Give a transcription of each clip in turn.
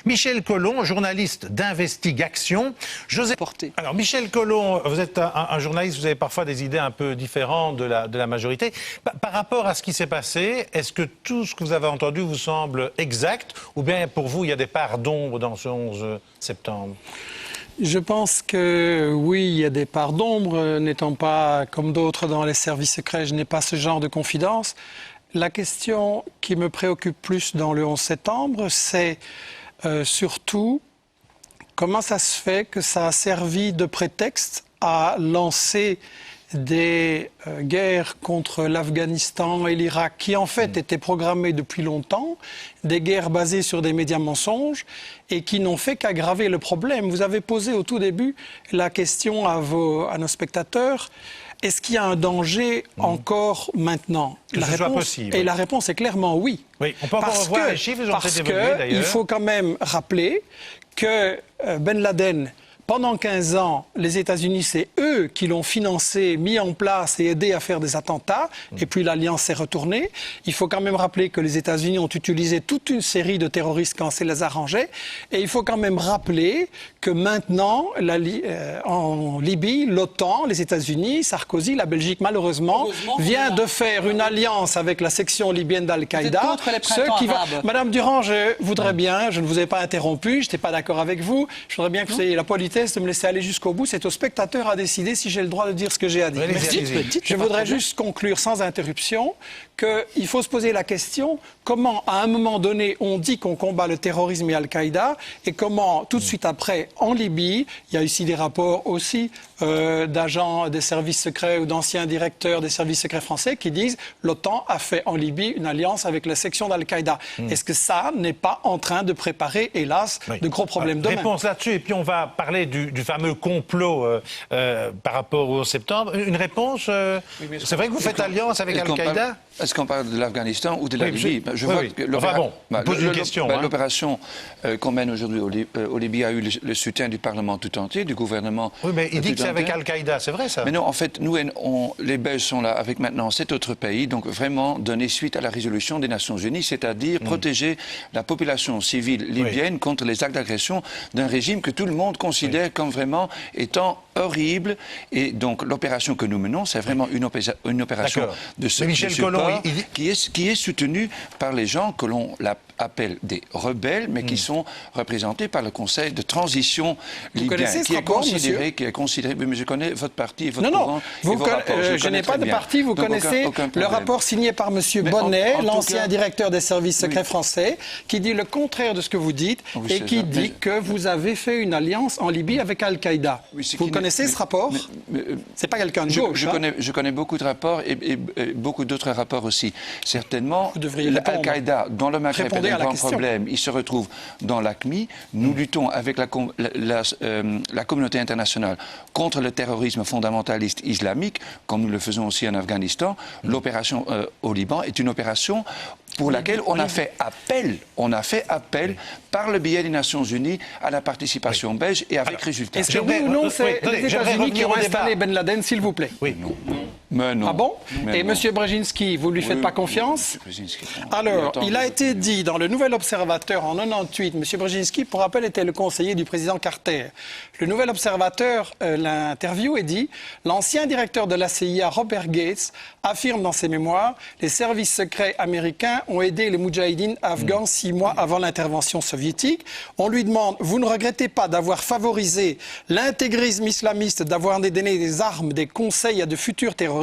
Michel Collomb, journaliste d'investigation. Alors Michel Collomb, vous êtes un journaliste, vous avez parfois des idées un peu différentes de la majorité. Par rapport à ce qui s'est passé, est-ce que tout ce que vous avez entendu vous semble exact, ou bien pour vous il y a des parts d'ombre dans ce 11 septembre ? Je pense que oui, il y a des parts d'ombre. N'étant pas comme d'autres dans les services secrets, je n'ai pas ce genre de confidence. La question qui me préoccupe plus dans le 11 septembre, c'est surtout comment ça se fait que ça a servi de prétexte à lancer des guerres contre l'Afghanistan et l'Irak qui en fait étaient programmées depuis longtemps, des guerres basées sur des médias mensonges et qui n'ont fait qu'aggraver le problème. Vous avez posé au tout début la question à nos spectateurs. Est-ce qu'il y a un danger encore maintenant ? Que ce soit possible. Et la réponse est clairement oui. Oui, on peut encore revoir les chiffres, ils ont été évolués d'ailleurs. Il faut quand même rappeler que Ben Laden, pendant 15 ans, les États-Unis, c'est eux qui l'ont financé, mis en place et aidé à faire des attentats. Et puis l'Alliance s'est retournée. Il faut quand même rappeler que les États-Unis ont utilisé toute une série de terroristes quand ça les arrangeait. Et il faut quand même rappeler que maintenant, en Libye, l'OTAN, les États-Unis, Sarkozy, la Belgique, malheureusement, vient de faire une alliance avec la section libyenne d'Al-Qaïda. Madame Durand, je voudrais bien, je ne vous ai pas interrompu, je n'étais pas d'accord avec vous. Je voudrais bien que vous ayez la politesse de me laisser aller jusqu'au bout. C'est au spectateur à décider si j'ai le droit de dire ce que j'ai à dire. Je voudrais juste conclure sans interruption qu'il faut se poser la question comment, à un moment donné, on dit qu'on combat le terrorisme et Al-Qaïda et comment, tout de suite après, en Libye, il y a ici des rapports aussi d'agents des services secrets ou d'anciens directeurs des services secrets français qui disent l'OTAN a fait en Libye une alliance avec la section d'Al-Qaïda. Est-ce que ça n'est pas en train de préparer, hélas, de gros problèmes demain ? Réponse là-dessus, et puis on va parler du fameux complot par rapport au 11 septembre. Une réponse c'est vrai que vous faites alliance avec Al-Qaïda ? Est-ce qu'on parle de l'Afghanistan ou de la Libye ? Je vois que l'opération qu'on mène aujourd'hui au Libye a eu le soutien du Parlement tout entier, du gouvernement. Oui, mais il dit que c'est avec Al-Qaïda, c'est vrai ça ? Mais non, en fait, nous, les Belges sont là avec maintenant 7 autres pays, donc vraiment donner suite à la résolution des Nations Unies, c'est-à-dire protéger la population civile libyenne contre les actes d'agression d'un régime que tout le monde considère comme vraiment étant horrible. Et donc l'opération que nous menons, c'est vraiment une opération de support qui est soutenue par les gens que l'on appelle des rebelles, mais qui sont représentés par le Conseil de transition libyen, qui est considéré. Mais je connais votre parti et votre courant. Je n'ai pas de parti. Vous connaissez le rapport signé par M. Bonnet, l'ancien directeur des services secrets français, qui dit le contraire de ce que vous dites et qui dit que vous avez fait une alliance en Libye avec Al-Qaïda. Vous connaissez ce rapport ? C'est pas quelqu'un de gauche. Je connais beaucoup de rapports et beaucoup d'autres rapports aussi. Certainement, Al-Qaïda, dans le Maghreb, est un grand problème. Il se retrouve dans l'AQMI. Nous luttons avec la communauté internationale contre le terrorisme fondamentaliste islamique, comme nous le faisons aussi en Afghanistan. L'opération au Liban est une opération pour laquelle on a fait appel par le biais des Nations Unies à la participation belge et avec résultat. Est-ce que oui ou non, c'est les États-Unis qui ont installé Ben Laden, s'il vous plaît ? Oui. Non. Mais non. Ah bon ? Mais et M. Brzezinski, vous lui faites pas confiance ? Alors, il a été dit dans le Nouvel Observateur en 98, M. Brzezinski, pour rappel, était le conseiller du président Carter. Le Nouvel Observateur, l'interview est dit, l'ancien directeur de la CIA, Robert Gates, affirme dans ses mémoires, les services secrets américains ont aidé les Moudjahidines afghans 6 mois avant l'intervention soviétique. On lui demande, vous ne regrettez pas d'avoir favorisé l'intégrisme islamiste, d'avoir donné des armes, des conseils à de futurs terroristes ?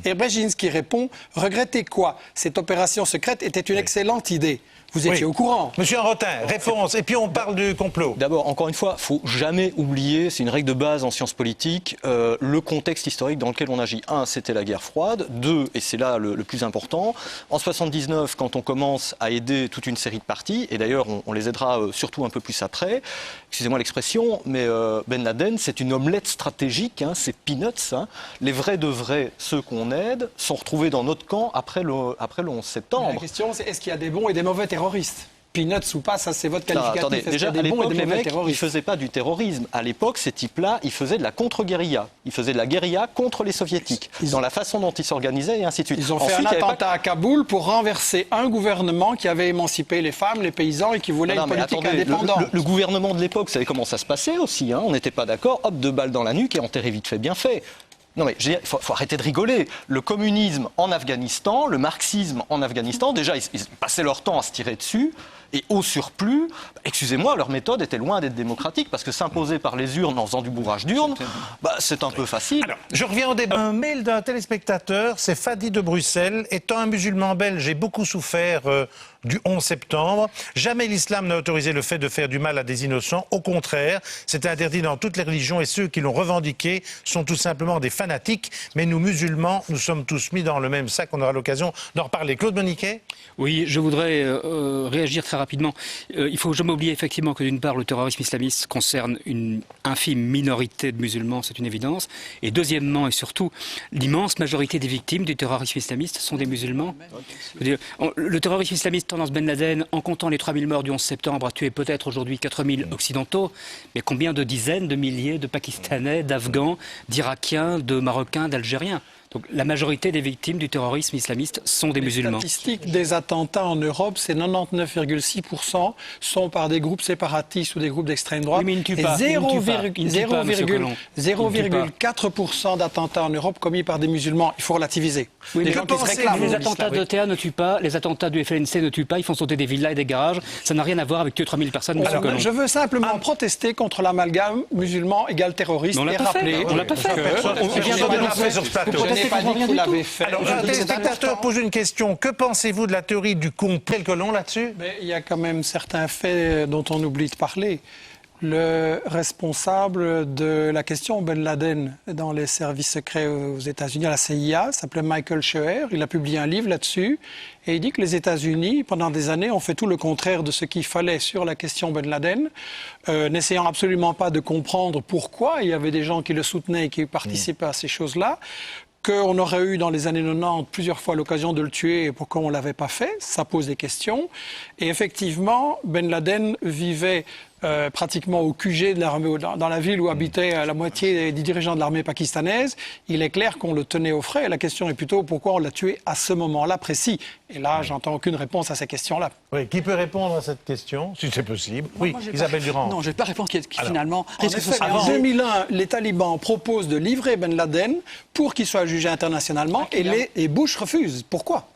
Et Brzezinski répond, regrettez quoi ? Cette opération secrète était une excellente idée. Vous étiez au courant. Monsieur Henrotin, réponse. Et puis on parle du complot. D'abord, encore une fois, il ne faut jamais oublier, c'est une règle de base en sciences politiques, le contexte historique dans lequel on agit. 1, c'était la guerre froide. 2, et c'est là le plus important, en 79, quand on commence à aider toute une série de partis, et d'ailleurs on les aidera surtout un peu plus après, excusez-moi l'expression, mais Ben Laden, c'est une omelette stratégique, c'est peanuts. Les vrais de vrais, ceux qu'on aide, sont retrouvés dans notre camp après le 11 septembre. Mais la question, c'est est-ce qu'il y a des bons et des mauvais terroristes ? Peanuts ou pas, ça c'est votre Non, qualificatif. attendez, Est-ce déjà, qu'il y à a des bons et l'époque, des les mauvais mecs, ils ne terroristes? faisaient pas du terrorisme. À l'époque, ces types-là, ils faisaient de la contre-guérilla. Ils faisaient de la guérilla contre les soviétiques, dans la façon dont ils s'organisaient et ainsi de suite. Ils ont fait Ensuite, un il y avait pas- attentat à Kaboul pour renverser un gouvernement qui avait émancipé les femmes, les paysans et qui voulait Non, une mais politique attendez, indépendante. le gouvernement de l'époque, vous savez comment ça se passait aussi, hein, on n'était pas d'accord, hop, 2 balles dans la nuque et enterré vite fait, bien fait. Non mais il faut arrêter de rigoler. Le communisme en Afghanistan, le marxisme en Afghanistan, déjà ils passaient leur temps à se tirer dessus. Et au surplus, excusez-moi, leur méthode était loin d'être démocratique parce que s'imposer par les urnes en faisant du bourrage d'urnes, c'est un peu facile. Alors, je reviens au débat. Un mail d'un téléspectateur, c'est Fadi de Bruxelles. Étant un musulman belge, j'ai beaucoup souffert du 11 septembre. Jamais l'islam n'a autorisé le fait de faire du mal à des innocents. Au contraire, c'est interdit dans toutes les religions et ceux qui l'ont revendiqué sont tout simplement des fanatiques. Mais nous, musulmans, nous sommes tous mis dans le même sac. On aura l'occasion d'en reparler. Claude Moniquet ? Oui, je voudrais réagir très rapidement. Il faut jamais oublier effectivement que d'une part, le terrorisme islamiste concerne une infime minorité de musulmans, c'est une évidence. Et deuxièmement et surtout, l'immense majorité des victimes du terrorisme islamiste sont des musulmans. Je veux dire, le terrorisme islamiste, tendance Ben Laden, en comptant les 3000 morts du 11 septembre, a tué peut-être aujourd'hui 4000 occidentaux. Mais combien de dizaines de milliers de Pakistanais, d'Afghans, d'Irakiens, de Marocains, d'Algériens? Donc la majorité des victimes du terrorisme islamiste sont des musulmans. Les statistiques des attentats en Europe, c'est 99,6% sont par des groupes séparatistes ou des groupes d'extrême droite. Oui, mais ils ne tuent et pas. Ils ne tuent pas. Ils ne tuent pas, monsieur Collomb. 0,4% d'attentats en Europe commis par des musulmans. Il faut relativiser. Oui, Des mais gens qui se réclament les de attentats l'islam. d'ETA ne tuent pas, les attentats du FLNC ne tuent pas, ils font sauter des villas et des garages. Ça n'a rien à voir avec tuer 3000 personnes, monsieur Alors, Collomb. je veux simplement protester contre l'amalgame musulman égale terroriste Mais on l'a et pas fait. rappeler On l'a pas fait. On vient de dénoncer sur ce plateau. Je n'ai pas dit que vous l'avez fait. Alors, Je un dis que c'est téléspectateur important. pose une question. Que pensez-vous de la théorie du complot Colomb là-dessus? Mais il y a quand même certains faits dont on oublie de parler. Le responsable de la question Ben Laden dans les services secrets aux États-Unis, à la CIA, s'appelait Michael Scheuer. Il a publié un livre là-dessus et il dit que les États-Unis, pendant des années, ont fait tout le contraire de ce qu'il fallait sur la question Ben Laden, n'essayant absolument pas de comprendre pourquoi il y avait des gens qui le soutenaient et qui participaient à ces choses-là. Qu'on aurait eu dans les années 90 plusieurs fois l'occasion de le tuer et pourquoi on ne l'avait pas fait, ça pose des questions. Et effectivement, Ben Laden vivait pratiquement au QG de l'armée, dans la ville où habitaient la moitié des dirigeants de l'armée pakistanaise. Il est clair qu'on le tenait au frais. La question est plutôt pourquoi on l'a tué à ce moment-là précis. Et là, j'entends aucune réponse à ces questions-là. Oui, qui peut répondre à cette question, si c'est possible? Oui, Isabelle Durand. Non, je ne vais pas répondre finalement. En effet, en 2001, les talibans proposent de livrer Ben Laden pour qu'il soit jugé internationalement et Bush refuse. Pourquoi?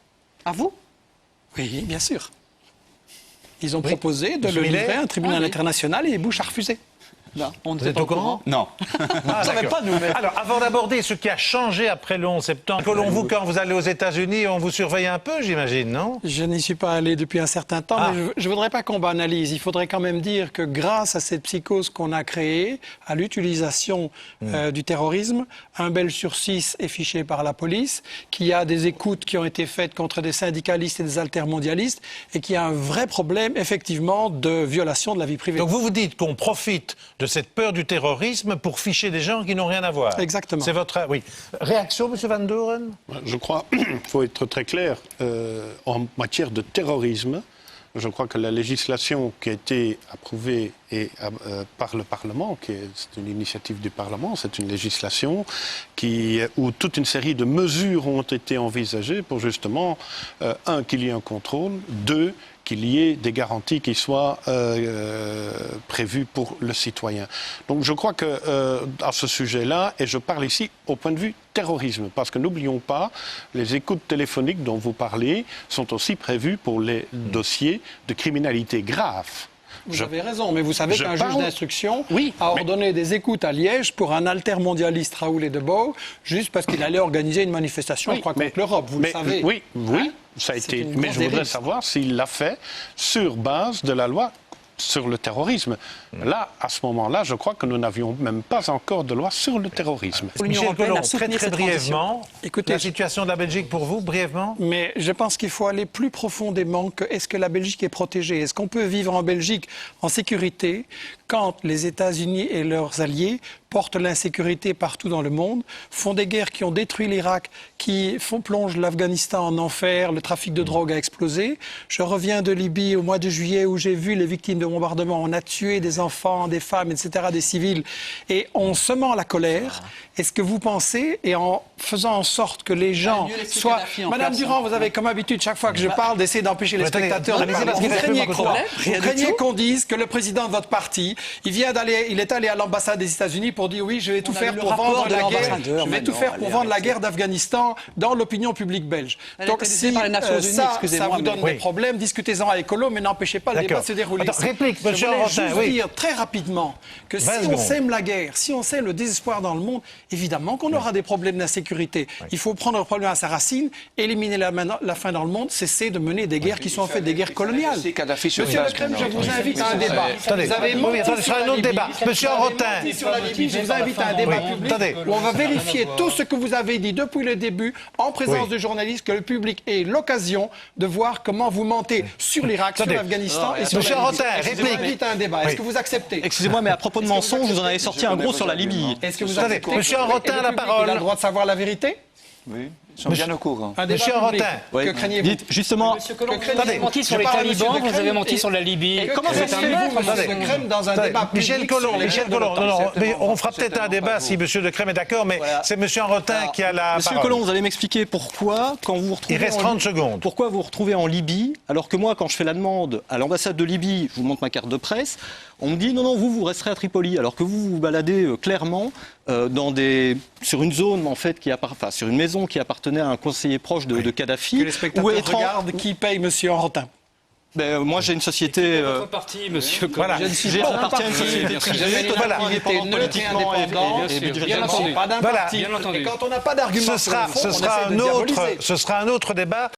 À vous? Oui, bien sûr. Ils ont proposé de Monsieur le livrer Millet à un tribunal oui. international et Bush a refusé. Non, on Vous êtes au courant? Non. Ah, d'accord. Alors, avant d'aborder ce qui a changé après le 11 septembre, Colomb, vous, quand vous allez aux États-Unis, on vous surveille un peu, j'imagine, non? Je n'y suis pas allé depuis un certain temps, mais je ne voudrais pas qu'on banalise. Il faudrait quand même dire que grâce à cette psychose qu'on a créée, à l'utilisation du terrorisme, un Belge sur 6 est fiché par la police, qu'il y a des écoutes qui ont été faites contre des syndicalistes et des altermondialistes, et qu'il y a un vrai problème, effectivement, de violation de la vie privée. Donc vous vous dites qu'on profite de cette peur du terrorisme pour ficher des gens qui n'ont rien à voir. Exactement. C'est votre... Oui. Réaction, M. Van Doren? Je crois qu'il faut être très clair en matière de terrorisme. Je crois que la législation qui a été approuvée par le Parlement, c'est une initiative du Parlement, c'est une législation où toute une série de mesures ont été envisagées pour justement, un, qu'il y ait un contrôle, deux, qu'il y ait des garanties qui soient prévues pour le citoyen. Donc je crois que à ce sujet-là, et je parle ici au point de vue terrorisme, parce que n'oublions pas, les écoutes téléphoniques dont vous parlez sont aussi prévues pour les dossiers de criminalité grave. Vous avez raison, mais vous savez qu'un juge d'instruction Oui, a ordonné des écoutes à Liège pour un altermondialiste, Raoul Edebo, juste parce qu'il allait organiser une manifestation, je crois, contre l'Europe, vous le savez. Oui, Hein? ça a été. une Mais grosse je voudrais dérive. savoir s'il l'a fait sur base de la loi sur le terrorisme. Là, à ce moment-là, je crois que nous n'avions même pas encore de loi sur le terrorisme. L'Union Michel européenne Colomb, a soutenu très cette brièvement, Écoutez, la situation de la Belgique pour vous, brièvement? Mais je pense qu'il faut aller plus profondément que est-ce que la Belgique est protégée? Est-ce qu'on peut vivre en Belgique en sécurité quand les États-Unis et leurs alliés portent l'insécurité partout dans le monde, font des guerres qui ont détruit l'Irak, qui plongent l'Afghanistan en enfer, le trafic de drogue a explosé. Je reviens de Libye au mois de juillet où j'ai vu les victimes de bombardements. On a tué des enfants, des femmes, etc., des civils. Et en semant la colère, est-ce que vous pensez, et en faisant en sorte que les gens soient... Madame Durand, vous avez comme habitude, chaque fois que je parle, d'essayer d'empêcher les spectateurs de parler. Vous craignez quoi? Vous craignez qu'on dise que le président de votre parti, il est allé à l'ambassade des États-Unis pour dire oui, je vais tout faire pour vendre la guerre. Je vais tout faire pour vendre la guerre d'Afghanistan dans l'opinion publique belge. Donc si ça vous donne des problèmes, discutez-en à Écolo, mais n'empêchez pas le débat de se dérouler. Réplique, je monsieur voulais Rotin, juste dire très rapidement que si on sème la guerre, si on sème le désespoir dans le monde, évidemment qu'on aura des problèmes d'insécurité. Il faut prendre le problème à sa racine, éliminer la faim dans le monde, cesser de mener des guerres qui sont en fait des guerres coloniales. Monsieur Le Crème, je vous invite à un débat. Attendez, ce sera un autre débat. Monsieur Rotin. Je vous invite à un débat public où on va vérifier tout ce que vous avez dit depuis le début, en présence de journalistes, que le public ait l'occasion de voir comment vous mentez sur l'Irak, sur l'Afghanistan et sur la Libye. Monsieur Rotin, Je vous invite à un débat. Est-ce que vous acceptez? Excusez-moi, mais à propos de mensonges, vous en avez sorti un gros sur la Libye. Est-ce que vous acceptez? Monsieur Rotin, la parole. Il a le droit de savoir la vérité? Oui, ils sont bien au courant. Monsieur Rotin. Que craignez-vous? Dites, justement... Vous avez menti sur les talibans, vous avez menti sur la Libye. Comment ça se fait, vous, monsieur De Crème, dans un débat public? Michel Collomb, non, mais on fera peut-être un débat si monsieur De Crème est d'accord, mais c'est monsieur Rotin qui a la parole. Monsieur Collomb, vous allez m'expliquer pourquoi, quand vous vous retrouvez... Il reste 30 secondes. Pourquoi vous vous retrouvez en Libye, alors que moi, quand je fais la demande à l'ambassade de Libye, je vous montre ma carte de presse, on me dit non, vous resterez à Tripoli, alors que vous vous baladez clairement sur une zone, en fait, sur une maison qui appartenait à un conseiller proche de Kadhafi. Que les spectateurs regardent qui paye monsieur Rotin. Moi, j'ai une société... Votre parti, monsieur Voilà. J'appartiens à une société privée, totalement indépendante politiquement et budgétalement. Pas d'un parti. Et quand on n'a pas d'argument sur le fond, on essaie de diaboliser. Ce sera un autre débat.